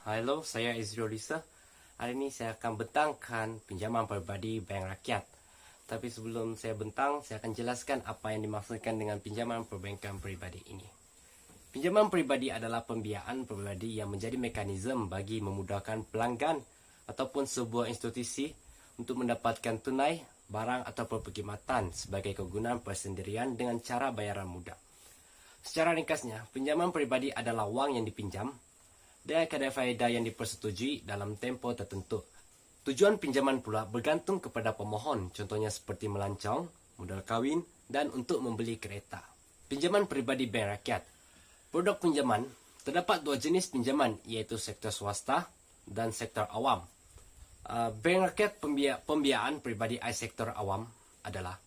Halo, saya Izrolisa. Hari ini saya akan bentangkan pinjaman pribadi bank rakyat. Tapi sebelum saya bentang, saya akan jelaskan apa yang dimaksudkan dengan pinjaman perbankan pribadi ini. Pinjaman pribadi adalah pembiayaan pribadi yang menjadi mekanisme bagi memudahkan pelanggan ataupun sebuah institusi untuk mendapatkan tunai, barang atau perkhidmatan sebagai kegunaan persendirian dengan cara bayaran mudah. Secara ringkasnya, pinjaman pribadi adalah wang yang dipinjam dengan kadar faedah yang dipersetujui dalam tempoh tertentu. Tujuan pinjaman pula bergantung kepada pemohon, contohnya seperti melancong, modal kawin, dan untuk membeli kereta. Pinjaman pribadi bank rakyat. Produk pinjaman, terdapat dua jenis pinjaman, iaitu sektor swasta dan sektor awam. Bank rakyat pembiayaan pribadi sektor awam adalah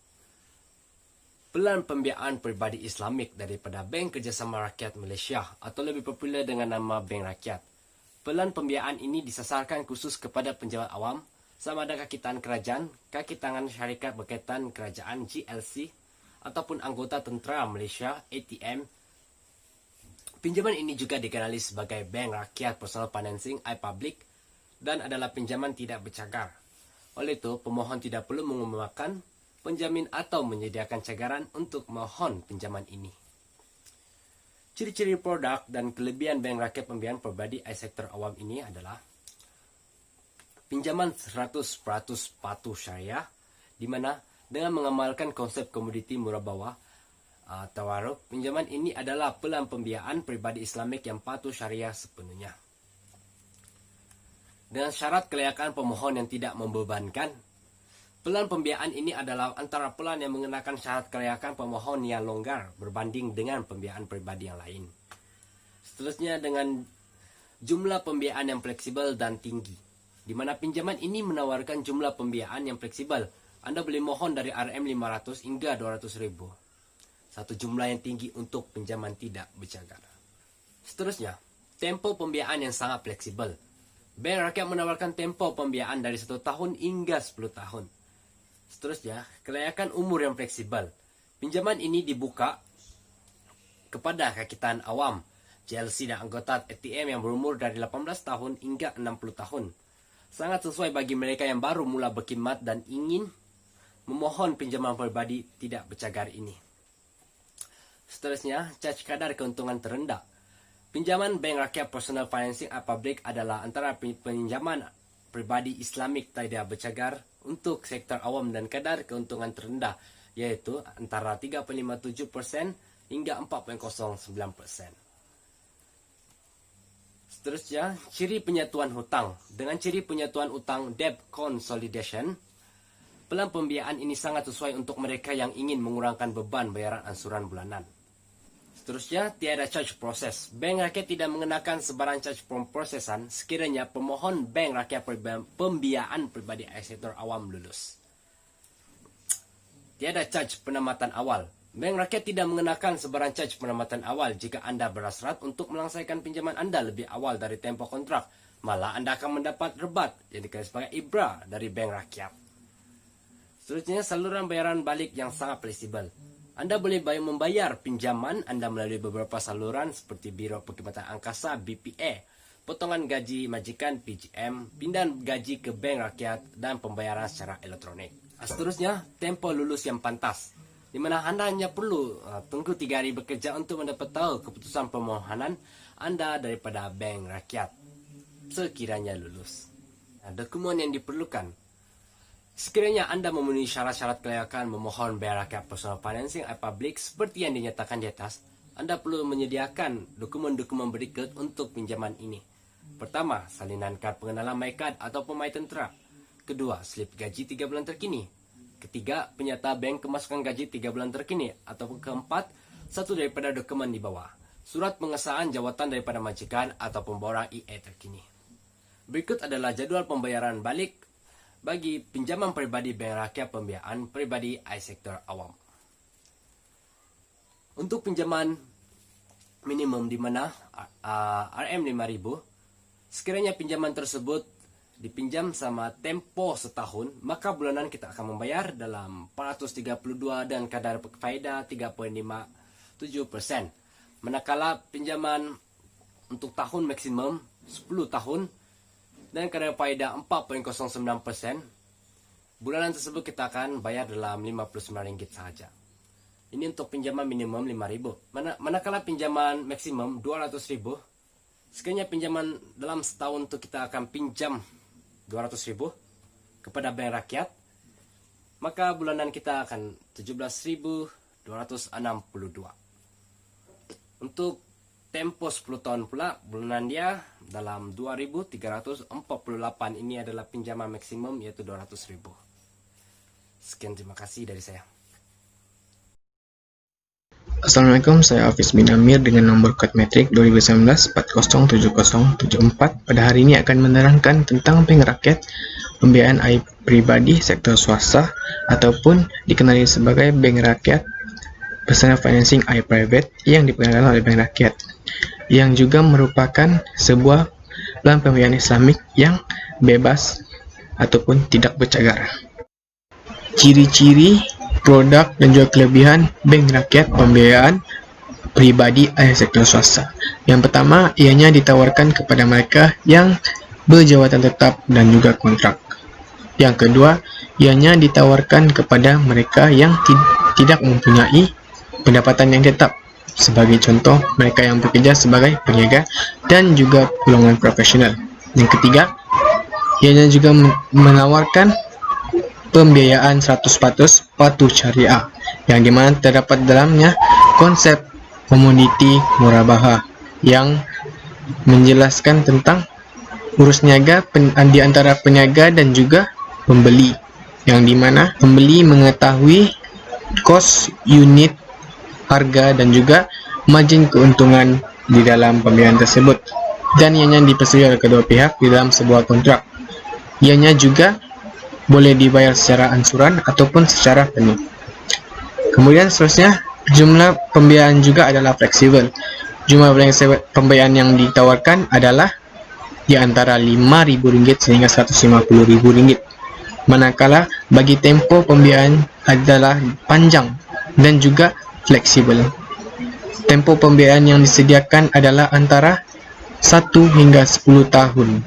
pelan pembiayaan pribadi Islamik daripada Bank Kerjasama Rakyat Malaysia atau lebih popular dengan nama Bank Rakyat. Pelan pembiayaan ini disasarkan khusus kepada penjabat awam sama ada kaki tangan kerajaan, kaki tangan syarikat berkaitan kerajaan GLC ataupun anggota tentera Malaysia ATM. Pinjaman ini juga dikenali sebagai Bank Rakyat Personal Financing Public dan adalah pinjaman tidak bercagar. Oleh itu, pemohon tidak perlu mengumumkan penjamin atau menyediakan cagaran untuk mohon pinjaman ini. Ciri-ciri produk dan kelebihan bank rakyat pembiayaan pribadi sektor awam ini adalah pinjaman 100% patuh syariah, di mana dengan mengamalkan konsep komoditi murah bawah tawaruf, pinjaman ini adalah pelan pembiayaan pribadi Islamik yang patuh syariah sepenuhnya. Dengan syarat kelayakan pemohon yang tidak membebankan, pelan pembiayaan ini adalah antara pelan yang mengenakan syarat kelayakan pemohon yang longgar berbanding dengan pembiayaan pribadi yang lain. Seterusnya dengan jumlah pembiayaan yang fleksibel dan tinggi, di mana pinjaman ini menawarkan jumlah pembiayaan yang fleksibel. Anda boleh mohon dari RM500 hingga 200,000. Satu jumlah yang tinggi untuk pinjaman tidak bercagar. Seterusnya, tempo pembiayaan yang sangat fleksibel. Bank rakyat menawarkan tempo pembiayaan dari 1 tahun hingga 10 tahun. Seterusnya, kelayakan umur yang fleksibel. Pinjaman ini dibuka kepada rakyat awam, GLC dan anggota ATM yang berumur dari 18 tahun hingga 60 tahun. Sangat sesuai bagi mereka yang baru mula berkhidmat dan ingin memohon pinjaman pribadi tidak bercagar ini. Seterusnya, charge kadar keuntungan terendah. Pinjaman Bank Rakyat Personal Financing Public adalah antara pinjaman pribadi Islamik tidak bercagar untuk sektor awam dan kadar keuntungan terendah, yaitu antara 3.57% hingga 4.09%. Seterusnya, ciri penyatuan hutang. Dengan ciri penyatuan hutang debt consolidation, pelan pembiayaan ini sangat sesuai untuk mereka yang ingin mengurangkan beban bayaran angsuran bulanan. Seterusnya, tiada charge proses. Bank rakyat tidak mengenakan sebarang charge pemprosesan sekiranya pemohon bank rakyat pembiayaan pribadi sektor awam lulus. Tiada charge penamatan awal. Bank rakyat tidak mengenakan sebarang charge penamatan awal jika Anda berhasrat untuk melangsaikan pinjaman Anda lebih awal dari tempoh kontrak. Malah Anda akan mendapat rebat yang dikenal sebagai IBRA dari bank rakyat. Seterusnya, saluran bayaran balik yang sangat fleksibel. Anda boleh membayar pinjaman Anda melalui beberapa saluran seperti Biro Perkhidmatan Angkasa BPA, potongan gaji majikan PGM, pindahan gaji ke bank rakyat, dan pembayaran secara elektronik. Seterusnya, tempo lulus yang pantas, di mana Anda hanya perlu tunggu 3 hari bekerja untuk mendapat tahu keputusan permohonan Anda daripada bank rakyat sekiranya lulus. Dokumen yang diperlukan. Sekiranya Anda memenuhi syarat-syarat kelayakan memohon Bank Rakyat Personal Financing Public seperti yang dinyatakan di atas, Anda perlu menyediakan dokumen-dokumen berikut untuk pinjaman ini. Pertama, salinan kad pengenalan MyCard ataupun MyTentera. Kedua, slip gaji 3 bulan terkini. Ketiga, penyata bank kemasukan gaji 3 bulan terkini. Ataupun keempat, satu daripada dokumen di bawah, surat pengesahan jawatan daripada majikan ataupun borang EA terkini. Berikut adalah jadual pembayaran balik bagi pinjaman pribadi bank rakyat pembiayaan pribadi sektor awam. Untuk pinjaman minimum di mana RM5.000, sekiranya pinjaman tersebut dipinjam sama tempo setahun, maka bulanan kita akan membayar dalam 432 dan kadar faedah 3.57%. Manakala pinjaman untuk tahun maksimum 10 tahun dan kadar faedah 4.09%. Bulanan tersebut kita akan bayar dalam Rp59 sahaja. Ini untuk pinjaman minimum Rp5.000. Manakala pinjaman maksimum Rp200.000, sekiranya pinjaman dalam setahun itu kita akan pinjam Rp200.000 kepada bank rakyat, maka bulanan kita akan Rp17.262. Untuk tempo 10 tahun pula, bulanan dia dalam Rp2.348. Ini adalah pinjaman maksimum, yaitu Rp200.000. Sekian, terima kasih dari saya. Assalamualaikum, saya Hafiz bin Amir dengan nomor kod metrik 2019-407074. Pada hari ini akan menerangkan tentang bank rakyat, pembiayaan air pribadi sektor swasta ataupun dikenali sebagai bank rakyat, personal financing air private yang diperkenalkan oleh bank rakyat, yang juga merupakan sebuah bank pembiayaan Islamik yang bebas ataupun tidak bercagar. Ciri-ciri, produk dan juga kelebihan bank rakyat pembiayaan pribadi air sektor swasta. Yang pertama, ianya ditawarkan kepada mereka yang berjawatan tetap dan juga kontrak. Yang kedua, ianya ditawarkan kepada mereka yang tidak mempunyai pendapatan yang tetap. Sebagai contoh, mereka yang bekerja sebagai peniaga dan juga golongan profesional. Yang ketiga, ianya juga menawarkan pembiayaan 100% patuh syariah, yang dimana terdapat dalamnya konsep komoditi murabahah yang menjelaskan tentang urus niaga di antara peniaga dan juga pembeli, yang dimana pembeli mengetahui kos unit, harga dan juga margin keuntungan di dalam pembiayaan tersebut, dan ianya dipersetujukan oleh kedua pihak di dalam sebuah kontrak. Ianya juga boleh dibayar secara ansuran ataupun secara penuh. Kemudian seterusnya, jumlah pembiayaan juga adalah fleksibel. Jumlah pembiayaan yang ditawarkan adalah di antara Rp5.000 sehingga Rp150.000. Manakala bagi tempo pembiayaan adalah panjang dan juga fleksibel. Tempo pembiayaan yang disediakan adalah antara 1 hingga 10 tahun.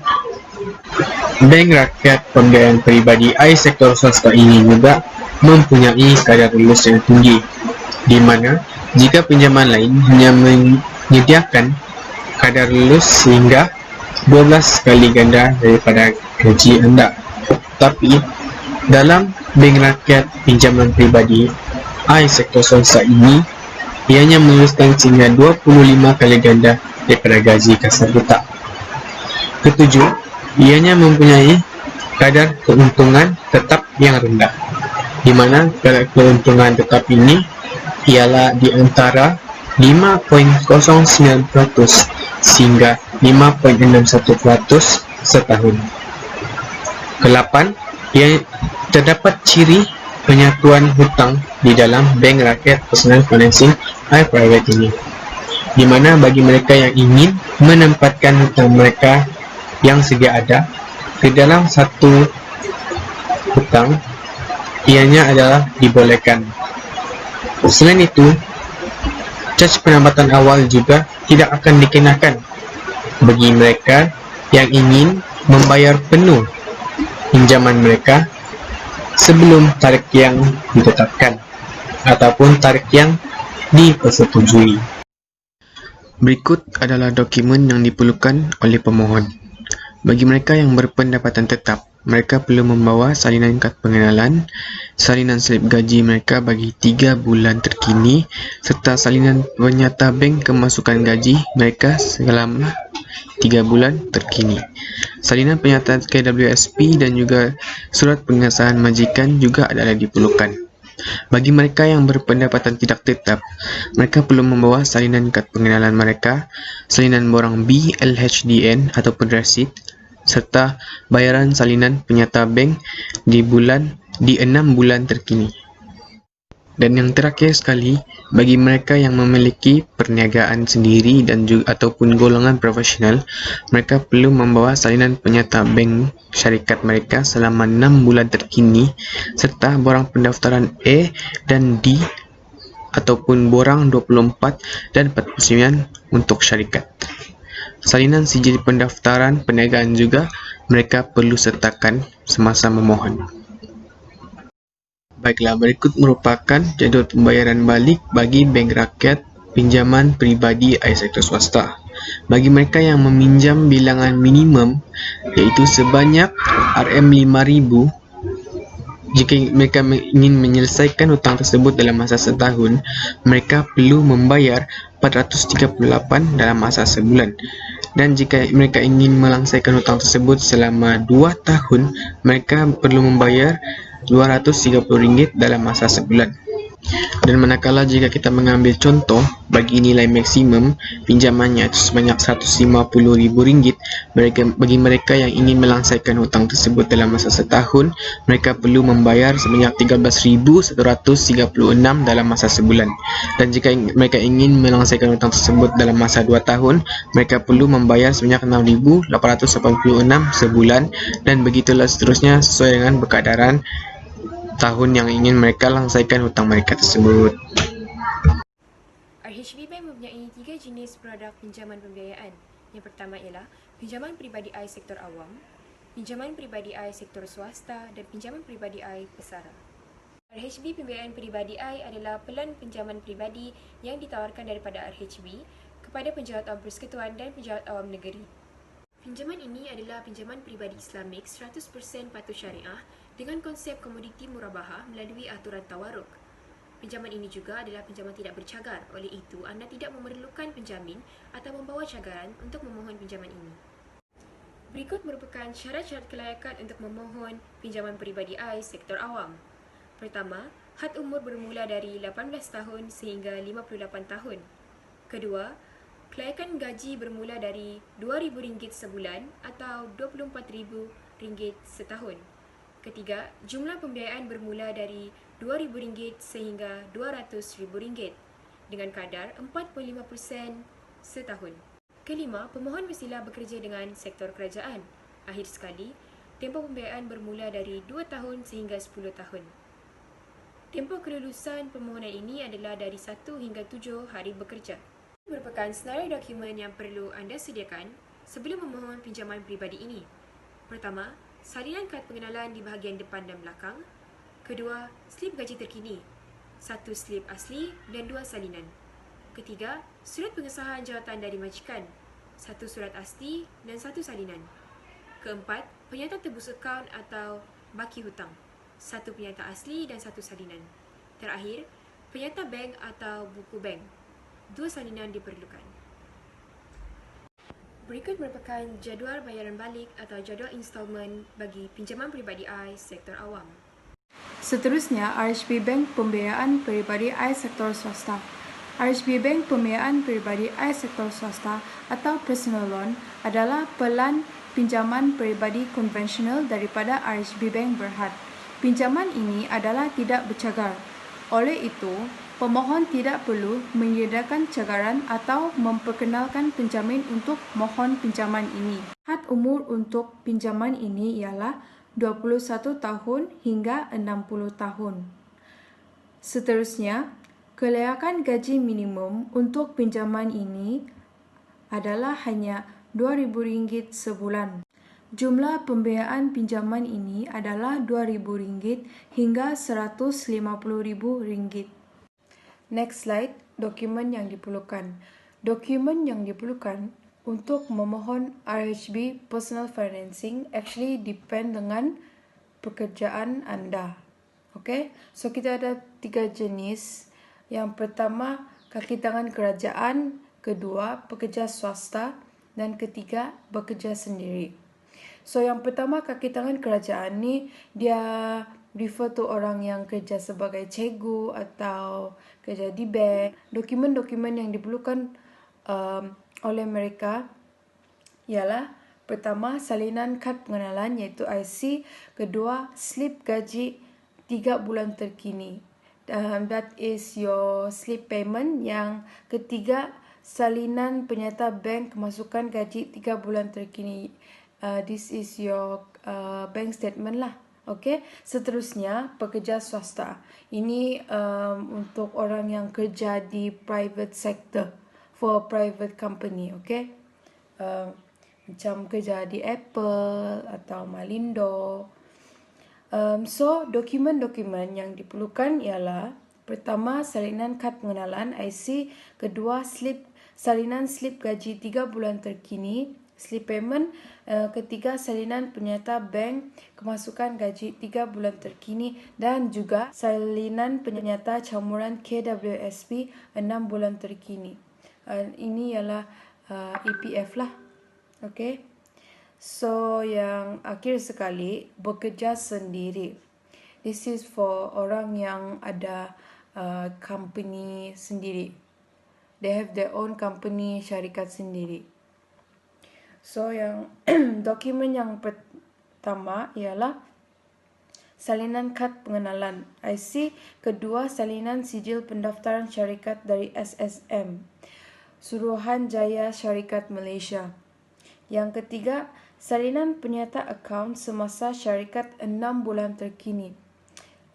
Bank rakyat pembiayaan pribadi air sektor swasta ini juga mempunyai kadar lulus yang tinggi, di mana jika pinjaman lain hanya menyediakan kadar lulus sehingga 12 kali ganda daripada gaji Anda. Tapi dalam bank rakyat pinjaman pribadi air sektor swasta ini, ianya meluluskan sehingga 25 kali ganda daripada gaji kasar kita. Ketujuh, ianya mempunyai kadar keuntungan tetap yang rendah, di mana kadar keuntungan tetap ini ialah di antara 5.09% sehingga 5.61% setahun. Ke-8, terdapat ciri penyatuan hutang di dalam bank rakyat personal financing air private ini, di mana bagi mereka yang ingin menempatkan hutang mereka yang sedia ada ke dalam satu hutang, ianya adalah dibolehkan. Selain itu, cas penempatan awal juga tidak akan dikenakan bagi mereka yang ingin membayar penuh pinjaman mereka sebelum tarik yang ditetapkan ataupun tarik yang dipersetujui. Berikut adalah dokumen yang diperlukan oleh pemohon. Bagi mereka yang berpendapatan tetap, mereka perlu membawa salinan kad pengenalan, salinan slip gaji mereka bagi 3 bulan terkini, serta salinan penyata bank kemasukan gaji mereka selama 3 bulan terkini. Salinan penyata KWSP dan juga surat pengesahan majikan juga adalah diperlukan. Bagi mereka yang berpendapatan tidak tetap, mereka perlu membawa salinan kad pengenalan mereka, salinan borang B, LHDN ataupun resit, serta bayaran salinan penyata bank di 6 bulan terkini. Dan yang terakhir sekali, bagi mereka yang memiliki perniagaan sendiri dan juga ataupun golongan profesional, mereka perlu membawa salinan penyata bank syarikat mereka selama 6 bulan terkini, serta borang pendaftaran A dan D ataupun borang 24 dan 49 untuk syarikat. salinan sijil pendaftaran perniagaan juga mereka perlu sertakan semasa memohon. Baiklah, berikut merupakan jadual pembayaran balik bagi bank rakyat pinjaman peribadi air sektor swasta. Bagi mereka yang meminjam bilangan minimum iaitu sebanyak RM5,000, jika mereka ingin menyelesaikan hutang tersebut dalam masa setahun, mereka perlu membayar 438 dalam masa sebulan. Dan jika mereka ingin melangsaikan hutang tersebut selama 2 tahun, mereka perlu membayar RM230 dalam masa sebulan. Dan manakala jika kita mengambil contoh bagi nilai maksimum pinjamannya itu sebanyak RM150,000, bagi mereka yang ingin melangsaikan hutang tersebut dalam masa setahun, mereka perlu membayar sebanyak RM13,136 dalam masa sebulan. Dan jika mereka ingin melangsaikan hutang tersebut dalam masa 2 tahun, mereka perlu membayar sebanyak RM6,886 sebulan, dan begitulah seterusnya sesuai dengan berkadaran tahun yang ingin mereka langsaikan hutang mereka tersebut. RHB Bank mempunyai 3 jenis produk pinjaman pembiayaan. Yang pertama ialah pinjaman peribadi air sektor awam, pinjaman peribadi air sektor swasta dan pinjaman peribadi air pesara. RHB Pembiayaan Peribadi Air adalah pelan pinjaman peribadi yang ditawarkan daripada RHB kepada penjawat awam persekutuan dan penjawat awam negeri. Pinjaman ini adalah pinjaman peribadi Islamik 100% patuh syariah dengan konsep komoditi murabahah melalui aturan tawaruk. Pinjaman ini juga adalah pinjaman tidak bercagar, oleh itu anda tidak memerlukan penjamin atau membawa cagaran untuk memohon pinjaman ini. Berikut merupakan syarat-syarat kelayakan untuk memohon pinjaman peribadi air sektor awam. Pertama, had umur bermula dari 18 tahun sehingga 58 tahun. Kedua, kelayakan gaji bermula dari RM2,000 sebulan atau RM24,000 setahun. Ketiga, jumlah pembiayaan bermula dari RM2,000 sehingga RM200,000 dengan kadar 45% setahun. Kelima, pemohon mestilah bekerja dengan sektor kerajaan. Akhir sekali, tempoh pembiayaan bermula dari 2 tahun sehingga 10 tahun. Tempoh kelulusan permohonan ini adalah dari 1 hingga 7 hari bekerja. Merupakan senarai dokumen yang perlu anda sediakan sebelum memohon pinjaman peribadi ini. Pertama, salinan kad pengenalan di bahagian depan dan belakang. Kedua, slip gaji terkini. 1 slip asli dan 2 salinan. Ketiga, surat pengesahan jawatan dari majikan. 1 surat asli dan 1 salinan. Keempat, penyataan tebus akaun atau baki hutang. 1 penyataan asli dan 1 salinan. Terakhir, penyataan bank atau buku bank. 2 salinan diperlukan. Berikut merupakan jadual bayaran balik atau jadual instalmen bagi pinjaman peribadi air sektor awam. Seterusnya, RHB Bank Pembiayaan Peribadi Air Sektor Swasta. RHB Bank Pembiayaan Peribadi Air Sektor Swasta atau Personal Loan adalah pelan pinjaman peribadi konvensional daripada RHB Bank Berhad. Pinjaman ini adalah tidak bercagar. Oleh itu, pemohon tidak perlu menyediakan cagaran atau memperkenalkan penjamin untuk mohon pinjaman ini. Had umur untuk pinjaman ini ialah 21 tahun hingga 60 tahun. Seterusnya, kelayakan gaji minimum untuk pinjaman ini adalah hanya RM2,000 sebulan. Jumlah pembiayaan pinjaman ini adalah RM2,000 hingga RM150,000. Next slide, dokumen yang diperlukan. Dokumen yang diperlukan untuk memohon RHB Personal Financing actually depend dengan pekerjaan anda. Okay, so kita ada 3 jenis. Yang pertama, kaki tangan kerajaan. Kedua, pekerja swasta. Dan ketiga, bekerja sendiri. So yang pertama, kaki tangan kerajaan ni dia refer to orang yang kerja sebagai cikgu atau kerja di bank. Dokumen-dokumen yang diperlukan oleh mereka ialah pertama, salinan kad pengenalan iaitu IC. Kedua, slip gaji 3 bulan terkini. That is your slip payment. Yang ketiga, salinan penyata bank kemasukan gaji 3 bulan terkini. This is your bank statement lah. Okay. Seterusnya, pekerja swasta. Ini untuk orang yang kerja di private sector, for private company. Okay. macam kerja di Apple atau Malindo. So, dokumen-dokumen yang diperlukan ialah pertama, salinan kad pengenalan IC, kedua, salinan slip gaji 3 bulan terkini, slip payment, ketiga, salinan penyerta bank kemasukan gaji 3 bulan terkini dan juga salinan penyerta camuran KWSP 6 bulan terkini. Ini ialah EPF lah. Okay. So, yang akhir sekali, bekerja sendiri. This is for orang yang ada company sendiri. They have their own company, syarikat sendiri. So, yang dokumen yang pertama ialah salinan kad pengenalan IC, kedua salinan sijil pendaftaran syarikat dari SSM, Suruhanjaya Syarikat Malaysia. Yang ketiga, salinan penyerta akaun semasa syarikat 6 bulan terkini.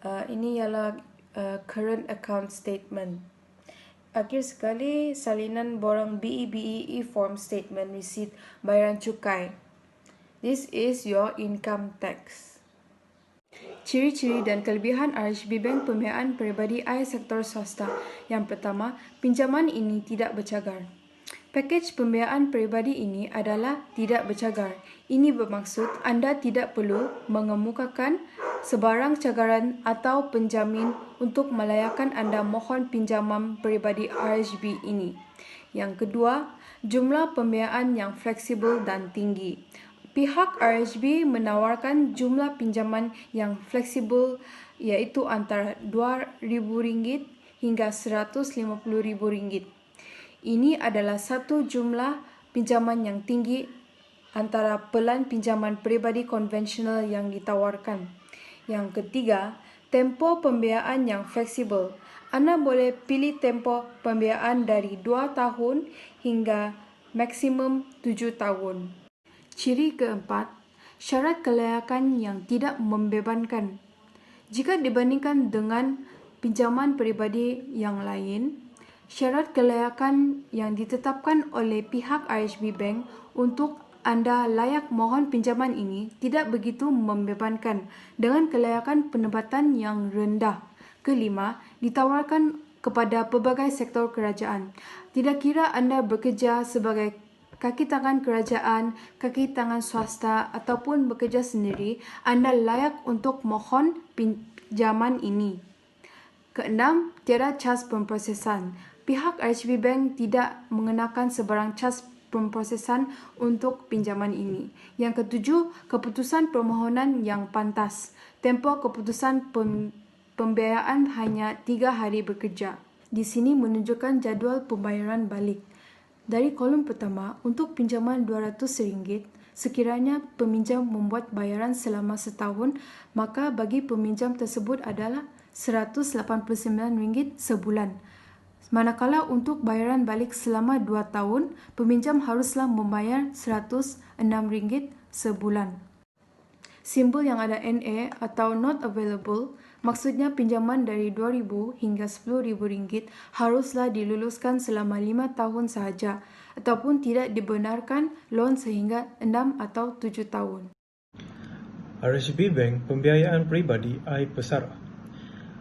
Ini ialah current account statement. Akhir sekali, salinan borang BE form statement receipt bayaran cukai. This is your income tax. Ciri-ciri dan kelebihan RHB Bank Pembiayaan Peribadi I Sektor Swasta. Yang pertama, pinjaman ini tidak bercagar. Pakej pembiayaan peribadi ini adalah tidak bercagar. Ini bermaksud anda tidak perlu mengemukakan sebarang cagaran atau penjamin untuk melayakkan anda mohon pinjaman peribadi RHB ini. Yang kedua, jumlah pembiayaan yang fleksibel dan tinggi. Pihak RHB menawarkan jumlah pinjaman yang fleksibel iaitu antara RM2,000 hingga RM150,000. Ini adalah satu jumlah pinjaman yang tinggi antara pelan pinjaman peribadi konvensional yang ditawarkan. Yang ketiga, tempoh pembiayaan yang fleksibel. Anda boleh pilih tempoh pembiayaan dari 2 tahun hingga maksimum 7 tahun. Ciri keempat, syarat kelayakan yang tidak membebankan. Jika dibandingkan dengan pinjaman peribadi yang lain, syarat kelayakan yang ditetapkan oleh pihak RHB Bank untuk anda layak mohon pinjaman ini tidak begitu membebankan dengan kelayakan penempatan yang rendah. Kelima, ditawarkan kepada pelbagai sektor kerajaan. Tidak kira anda bekerja sebagai kaki tangan kerajaan, kaki tangan swasta ataupun bekerja sendiri, anda layak untuk mohon pinjaman ini. Keenam, tiada cas pemprosesan. Pihak RHB Bank tidak mengenakan sebarang cas pemprosesan untuk pinjaman ini. Yang ketujuh, keputusan permohonan yang pantas. Tempoh keputusan pembiayaan hanya 3 hari bekerja. Di sini menunjukkan jadual pembayaran balik. Dari kolom pertama, untuk pinjaman RM200, sekiranya peminjam membuat bayaran selama setahun, maka bagi peminjam tersebut adalah RM189 sebulan. Manakala untuk bayaran balik selama 2 tahun, peminjam haruslah membayar RM106 sebulan. Simbol yang ada NA atau not available, maksudnya pinjaman dari RM2,000 hingga RM10,000 haruslah diluluskan selama 5 tahun sahaja ataupun tidak dibenarkan loan sehingga 6 atau 7 tahun. RHB Bank Pembiayaan Peribadi I Pesara.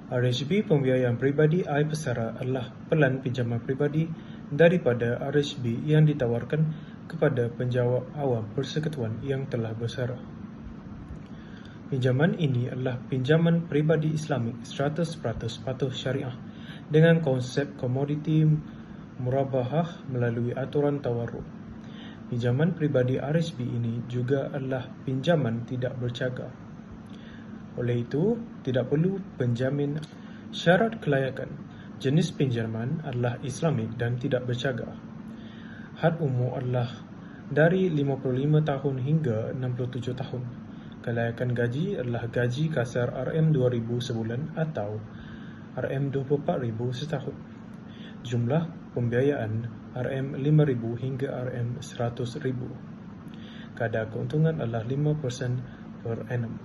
RHB Pembiayaan Peribadi I Pesara adalah pelan pinjaman peribadi daripada RHB yang ditawarkan kepada penjawat awam persekutuan yang telah bersara. Pinjaman ini adalah pinjaman peribadi Islamik 100% patuh syariah dengan konsep komoditi murabahah melalui aturan tawarruk. Pinjaman peribadi RHB ini juga adalah pinjaman tidak bercagar. Oleh itu, tidak perlu penjamin. Syarat kelayakan. Jenis pinjaman adalah Islamik dan tidak bercagar. Had umur adalah dari 55 tahun hingga 67 tahun. Kelayakan gaji adalah gaji kasar RM2,000 sebulan atau RM24,000 setahun. Jumlah pembiayaan RM5,000 hingga RM100,000. Kadar keuntungan adalah 5% per annum.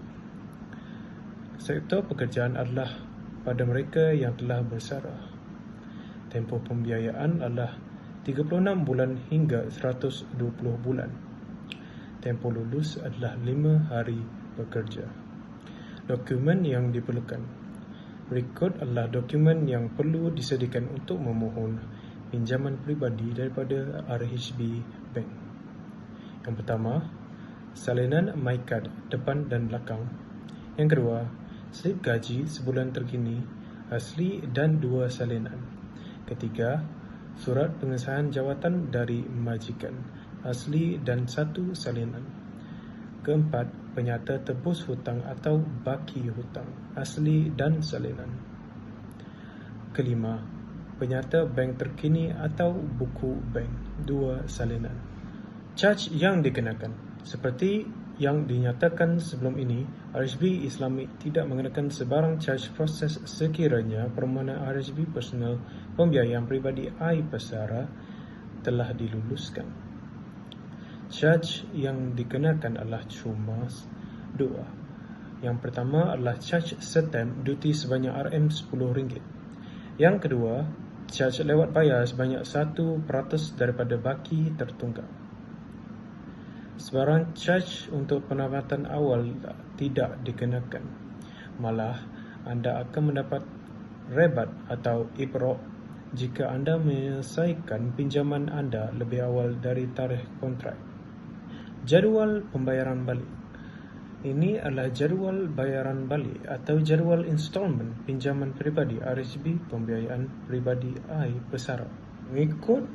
Sektor pekerjaan adalah pada mereka yang telah bersara. Tempoh pembiayaan adalah 36 bulan hingga 120 bulan. Tempoh lulus adalah 5 hari bekerja. Dokumen yang diperlukan. Rekod adalah dokumen yang perlu disediakan untuk memohon pinjaman peribadi daripada RHB Bank. Yang pertama, salinan MyCard depan dan belakang. Yang kedua, slip gaji sebulan terkini asli dan 2 salinan. Ketiga, surat pengesahan jawatan dari majikan asli dan 1 salinan. Keempat, penyata tebus hutang atau baki hutang asli dan salinan. Kelima, penyata bank terkini atau buku bank 2 salinan. Caj yang dikenakan. Seperti yang dinyatakan sebelum ini, RHB Islamic tidak mengenakan sebarang caj proses sekiranya permohonan RHB Personal Pembiayaan Peribadi I Pesara telah diluluskan. Caj yang dikenakan adalah cuma 2. Yang pertama adalah caj stamp duty sebanyak RM10. Yang kedua, caj lewat bayar sebanyak 1% daripada baki tertunggak. Sebarang caj untuk penempatan awal tidak dikenakan. Malah, anda akan mendapat rebat atau ibrok jika anda menyelesaikan pinjaman anda lebih awal dari tarikh kontrak. Jadual pembayaran balik. Ini adalah jadual bayaran balik atau jadual installment pinjaman peribadi RHB Pembiayaan Peribadi I Pesara. Mengikut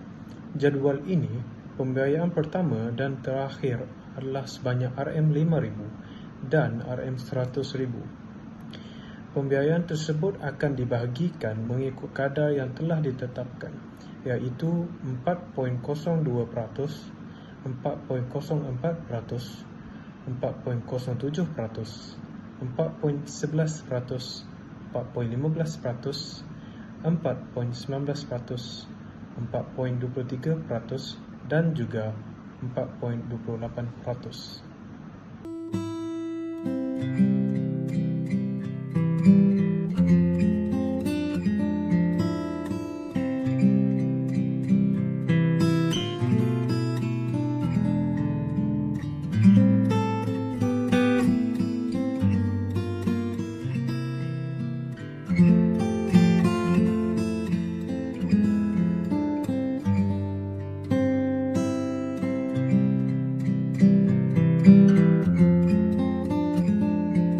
jadual ini, pembiayaan pertama dan terakhir adalah sebanyak RM5,000 dan RM100,000. Pembiayaan tersebut akan dibahagikan mengikut kadar yang telah ditetapkan, iaitu 4.02%, 4.04%, 4.07%, 4.11%, 4.15%, 4.19%, 4.23% dan juga 4.28%.